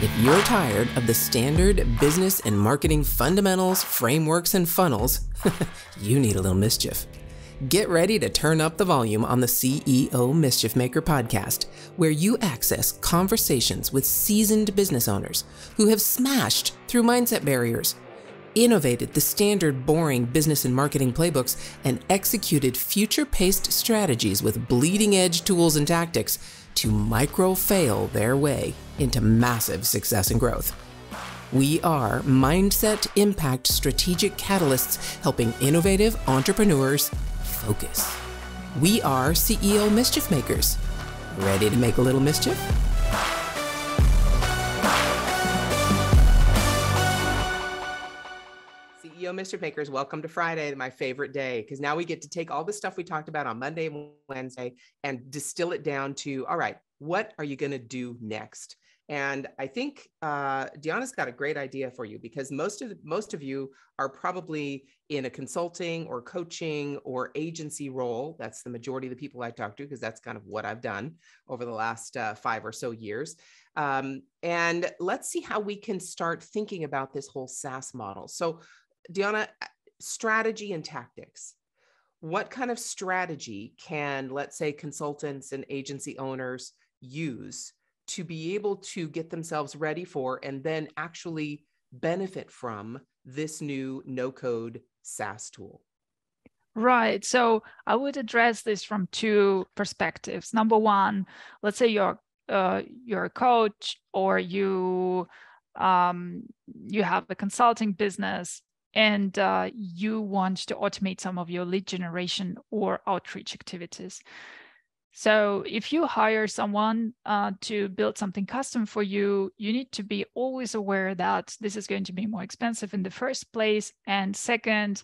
If you're tired of the standard business and marketing fundamentals, frameworks, and funnels, you need a little mischief. Get ready to turn up the volume on the CEO Mischief Maker podcast, where you access conversations with seasoned business owners who have smashed through mindset barriers, innovated the standard boring business and marketing playbooks, and executed future-paced strategies with bleeding-edge tools and tactics to micro-fail their way into massive success and growth. We are Mindset Impact Strategic Catalysts helping innovative entrepreneurs focus. We are CEO Mischief Makers. Ready to make a little mischief? CEO Mischief Makers, welcome to Friday, my favorite day, because now we get to take all the stuff we talked about on Monday and Wednesday and distill it down to, all right, what are you going to do next? And I think Dianna's got a great idea for you, because most of you are probably in a consulting or coaching or agency role. That's the majority of the people I talk to, because that's kind of what I've done over the last 5 or so years. And let's see how we can start thinking about this whole SaaS model. So Dianna, strategy and tactics. What kind of strategy can, let's say, consultants and agency owners use to be able to get themselves ready for and then actually benefit from this new no-code SaaS tool? Right. So I would address this from 2 perspectives. Number one, let's say you're a coach, or you have a consulting business, and you want to automate some of your lead generation or outreach activities. So if you hire someone to build something custom for you, you need to be always aware that this is going to be more expensive in the first place. And second,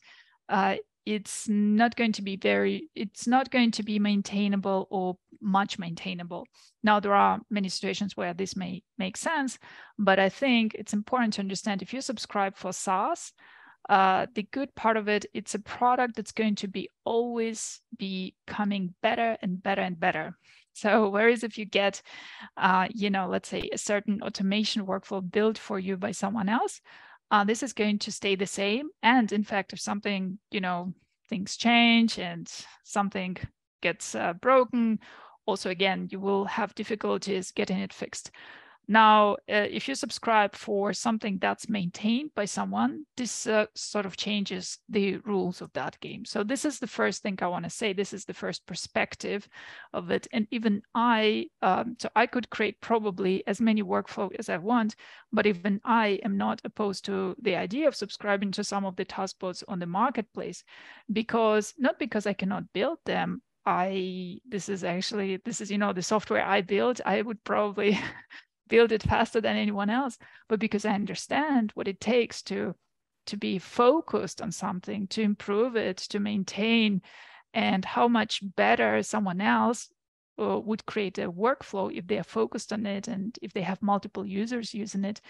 it's not going to be maintainable or much maintainable. Now, there are many situations where this may make sense, but I think it's important to understand, if you subscribe for SaaS, the good part of it, it's a product that's going to be always becoming better and better and better. So whereas if you get, let's say a certain automation workflow built for you by someone else, this is going to stay the same. And in fact, if something, things change and something gets broken, also, again, you will have difficulties getting it fixed. Now, if you subscribe for something that's maintained by someone, this sort of changes the rules of that game. So this is the first thing I want to say. This is the first perspective of it. And even so I could create probably as many workflow as I want, but even I am not opposed to the idea of subscribing to some of the taskbots on the marketplace, not because I cannot build them. This is the software I build. I would probably build it faster than anyone else, but because I understand what it takes to be focused on something, to improve it, to maintain, and how much better someone else would create a workflow if they're focused on it and if they have multiple users using it.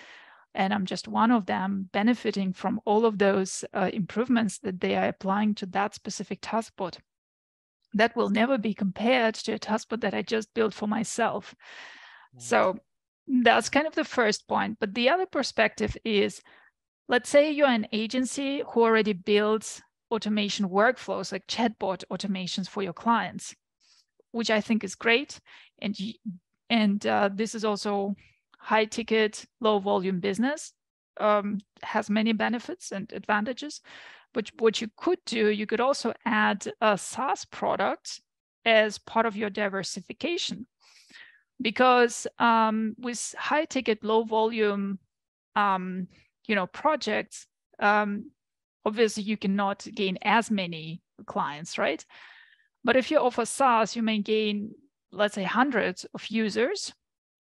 And I'm just one of them benefiting from all of those improvements that they are applying to that specific taskbot. That will never be compared to a taskbot that I just built for myself. Right. So that's kind of the first point. But the other perspective is, let's say you're an agency who already builds automation workflows, like chatbot automations for your clients, which I think is great. And this is also high ticket, low volume business, has many benefits and advantages. But what you could do, you could also add a SaaS product as part of your diversification. Because with high ticket, low volume, projects, obviously you cannot gain as many clients, right? But if you offer SaaS, you may gain, let's say, hundreds of users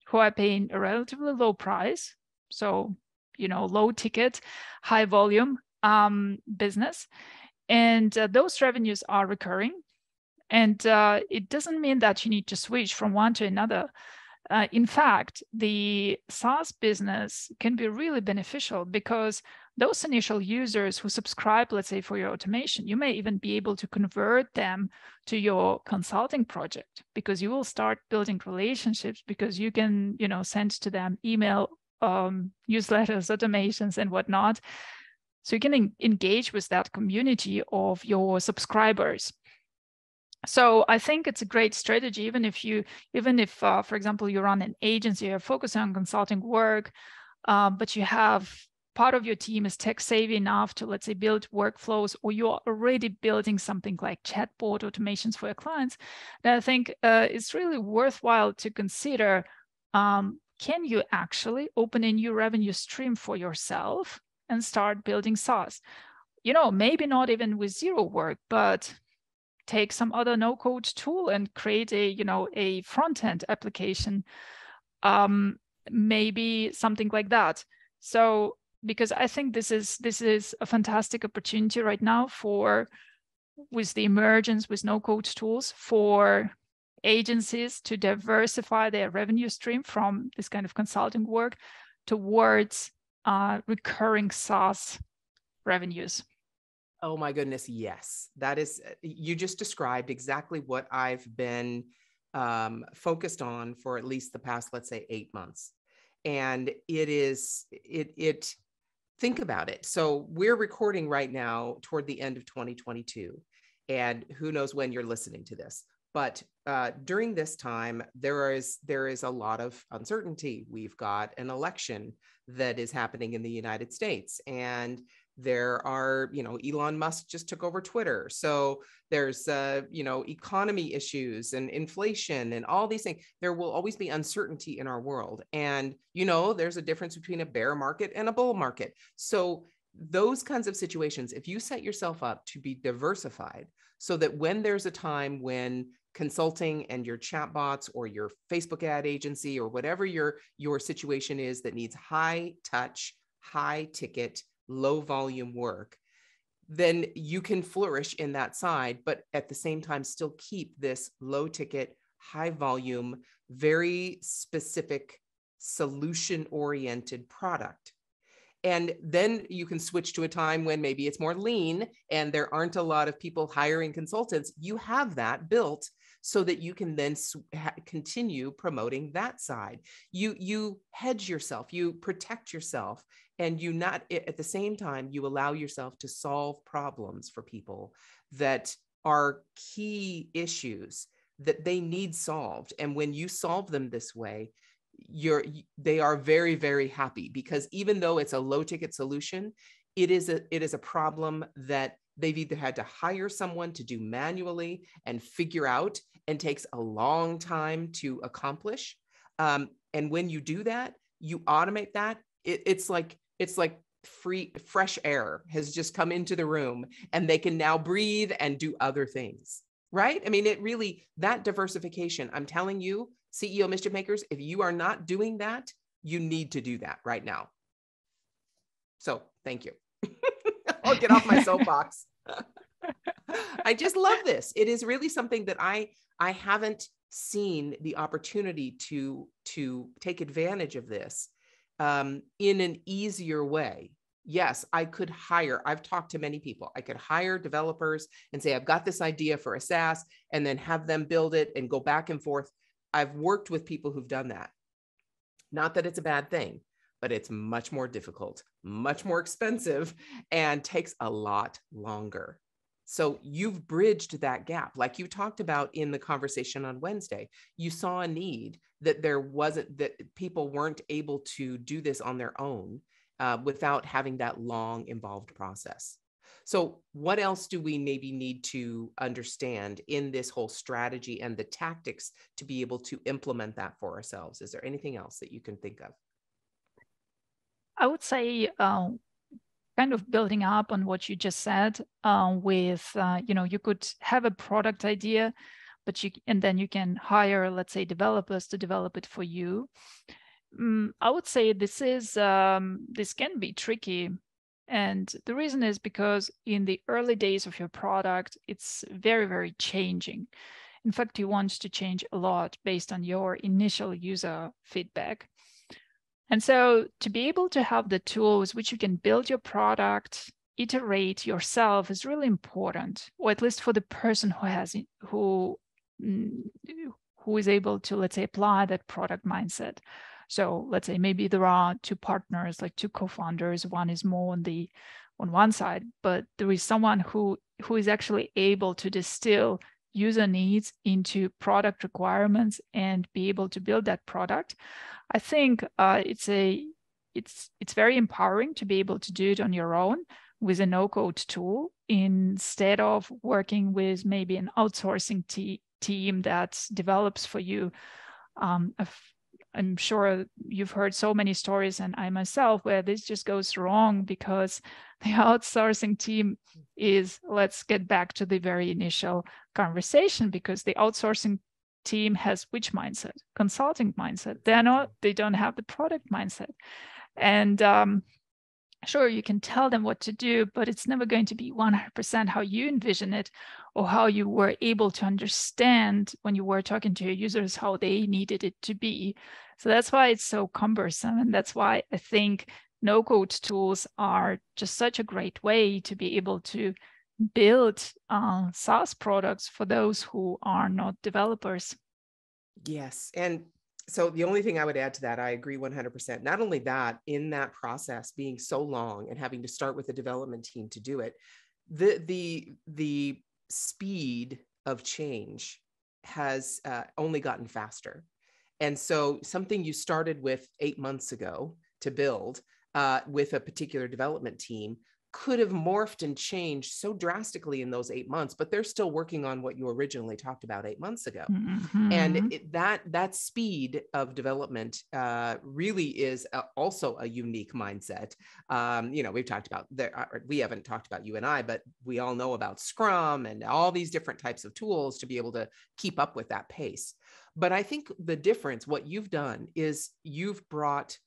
who are paying a relatively low price. So, low ticket, high volume business. And those revenues are recurring. And it doesn't mean that you need to switch from one to another. In fact, the SaaS business can be really beneficial, because those initial users who subscribe, let's say, for your automation, you may even be able to convert them to your consulting project, because you will start building relationships, because you can, send to them email newsletters, automations, and whatnot. So you can engage with that community of your subscribers. So I think it's a great strategy, even if, for example, you run an agency, you're focusing on consulting work, but you have part of your team is tech savvy enough to, let's say, build workflows, or you're already building something like chatbot automations for your clients, then I think it's really worthwhile to consider, can you actually open a new revenue stream for yourself and start building SaaS? Maybe not even with ZeroWork, but take some other no-code tool and create a front-end application, maybe something like that. So, because I think this is a fantastic opportunity right now with the emergence with no-code tools for agencies to diversify their revenue stream from this kind of consulting work towards recurring SaaS revenues. Oh my goodness, yes. That is, you just described exactly what I've been focused on for at least the past, let's say, 8 months. And think about it. So we're recording right now toward the end of 2022, and who knows when you're listening to this. But during this time, there is a lot of uncertainty. We've got an election that is happening in the United States, and there are, Elon Musk just took over Twitter. So there's, economy issues and inflation and all these things. There will always be uncertainty in our world. And, there's a difference between a bear market and a bull market. So those kinds of situations, if you set yourself up to be diversified so that when there's a time when consulting and your chatbots or your Facebook ad agency or whatever your situation is that needs high touch, high ticket, low volume work, then you can flourish in that side, but at the same time still keep this low ticket, high volume, very specific solution oriented product. And then you can switch to a time when maybe it's more lean and there aren't a lot of people hiring consultants. You have that built so that you can then continue promoting that side. You hedge yourself, you protect yourself, and at the same time, you allow yourself to solve problems for people that are key issues that they need solved. And when you solve them this way, they are very, very happy, because even though it's a low ticket solution, it is a problem that they've either had to hire someone to do manually and figure out, and takes a long time to accomplish. And when you do that, you automate that. It's like fresh air has just come into the room, and they can now breathe and do other things, right? I mean, that diversification, I'm telling you, CEO Mischief Makers, if you are not doing that, you need to do that right now. So thank you. I'll get off my soapbox. I just love this. It is really something that I haven't seen the opportunity to take advantage of this in an easier way. Yes, I could I've talked to many people. I could hire developers and say, I've got this idea for a SaaS, and then have them build it and go back and forth. I've worked with people who've done that. Not that it's a bad thing, but it's much more difficult, much more expensive, and takes a lot longer. So you've bridged that gap. Like you talked about in the conversation on Wednesday, you saw a need that people weren't able to do this on their own without having that long involved process. So what else do we maybe need to understand in this whole strategy and the tactics to be able to implement that for ourselves? Is there anything else that you can think of? I would say kind of building up on what you just said you could have a product idea, and then you can hire, let's say, developers to develop it for you. I would say this can be tricky. And the reason is because in the early days of your product, it's very, very changing. In fact, you want to change a lot based on your initial user feedback. And so to be able to have the tools which you can build your product, iterate yourself is really important, or at least for the person who is able to, let's say, apply that product mindset. So let's say maybe there are two partners, like two co-founders. One is more on one side, but there is someone who is actually able to distill user needs into product requirements and be able to build that product. I think it's very empowering to be able to do it on your own with a no-code tool instead of working with maybe an outsourcing team that develops for you. I'm sure you've heard so many stories, and I myself, where this just goes wrong because the outsourcing team is, let's get back to the very initial conversation, because the outsourcing team has which mindset? Consulting mindset. They don't have the product mindset. And sure, you can tell them what to do, but it's never going to be 100% how you envision it, or how you were able to understand when you were talking to your users how they needed it to be. So that's why it's so cumbersome. And that's why I think no-code tools are just such a great way to be able to build SaaS products for those who are not developers. Yes. And so the only thing I would add to that, I agree 100%. Not only that, in that process being so long and having to start with the development team to do it, the speed of change has only gotten faster. And so something you started with 8 months ago to build with a particular development team could have morphed and changed so drastically in those 8 months, but they're still working on what you originally talked about 8 months ago. Mm-hmm. And that speed of development really is also a unique mindset. We've talked about we haven't talked about you and I, but we all know about Scrum and all these different types of tools to be able to keep up with that pace. But I think the difference, what you've done is you've brought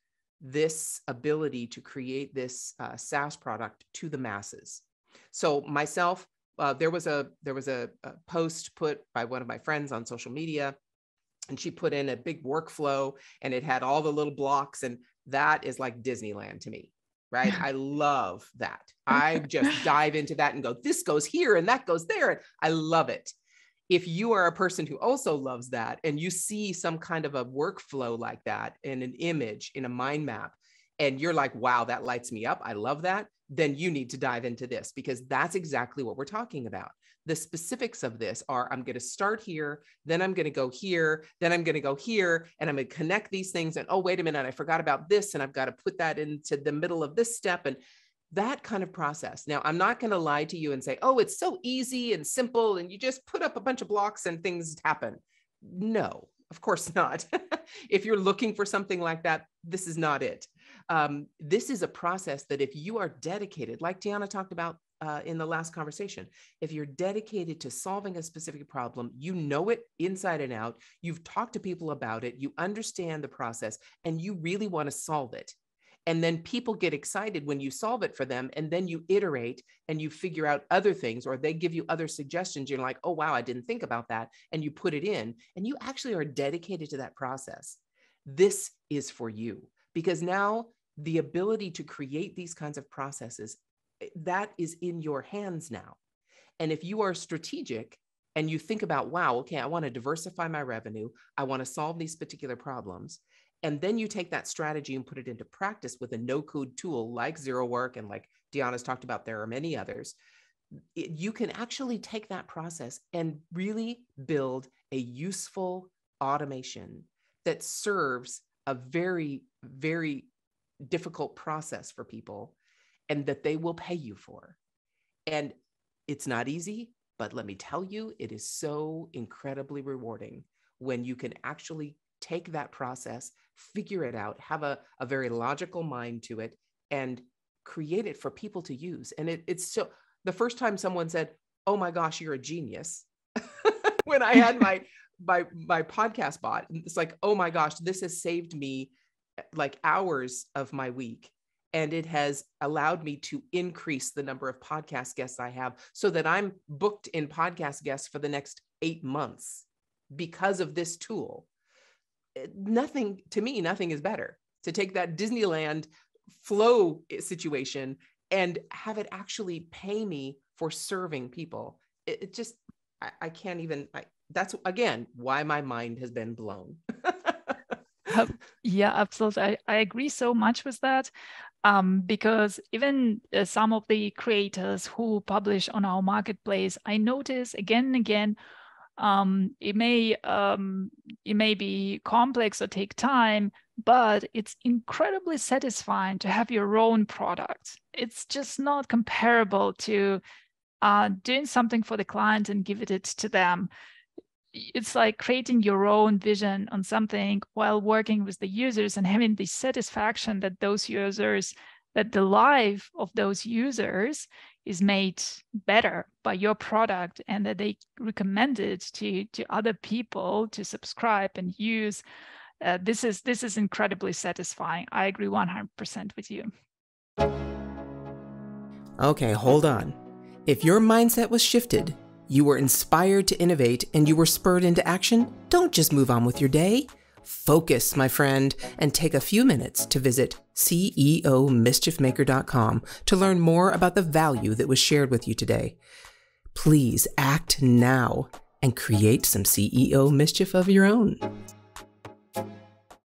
this ability to create this SaaS product to the masses. So myself, there was a post put by one of my friends on social media, and she put in a big workflow, and it had all the little blocks, and that is like Disneyland to me, right? I love that. I just dive into that and go, this goes here and that goes there. I love it. If you are a person who also loves that, and you see some kind of a workflow like that in an image, in a mind map, and you're like, wow, that lights me up, I love that, then you need to dive into this, because that's exactly what we're talking about. The specifics of this are, I'm going to start here, then I'm going to go here, then I'm going to go here, and I'm going to connect these things. And oh, wait a minute, I forgot about this, and I've got to put that into the middle of this step. And that kind of process. Now, I'm not going to lie to you and say, oh, it's so easy and simple, and you just put up a bunch of blocks and things happen. No, of course not. If you're looking for something like that, this is not it. This is a process that if you are dedicated, like Dianna talked about in the last conversation, if you're dedicated to solving a specific problem, you know it inside and out, you've talked to people about it, you understand the process, and you really want to solve it. And then people get excited when you solve it for them, and then you iterate and you figure out other things, or they give you other suggestions. You're like, oh, wow, I didn't think about that. And you put it in, and you actually are dedicated to that process. This is for you, because now the ability to create these kinds of processes, that is in your hands now. And if you are strategic and you think about, wow, okay, I want to diversify my revenue, I want to solve these particular problems, and then you take that strategy and put it into practice with a no-code tool like ZeroWork, and like Dianna's talked about, there are many others. You can actually take that process and really build a useful automation that serves a very, very difficult process for people, and that they will pay you for. And it's not easy, but let me tell you, it is so incredibly rewarding when you can actually take that process, figure it out, have a very logical mind to it, and create it for people to use. And it's so, the first time someone said, oh my gosh, you're a genius, when I had my podcast bot, it's like, oh my gosh, this has saved me like hours of my week. And it has allowed me to increase the number of podcast guests I have, so that I'm booked in podcast guests for the next 8 months because of this tool. Nothing is better to take that Disneyland flow situation and have it actually pay me for serving people. It just, I can't even, that's again, why my mind has been blown. Yeah, absolutely. I agree so much with that. Because even some of the creators who publish on our marketplace, I notice again and again, it may be complex or take time, but it's incredibly satisfying to have your own product. It's just not comparable to doing something for the client and give it to them. It's like creating your own vision on something while working with the users and having the satisfaction that that the life of those users is made better by your product, and that they recommend it to other people to subscribe and use. This is incredibly satisfying. I agree 100% with you. Okay, hold on. If your mindset was shifted, you were inspired to innovate, and you were spurred into action, don't just move on with your day. Focus, my friend, and take a few minutes to visit CEOmischiefmaker.com to learn more about the value that was shared with you today. Please act now and create some CEO mischief of your own.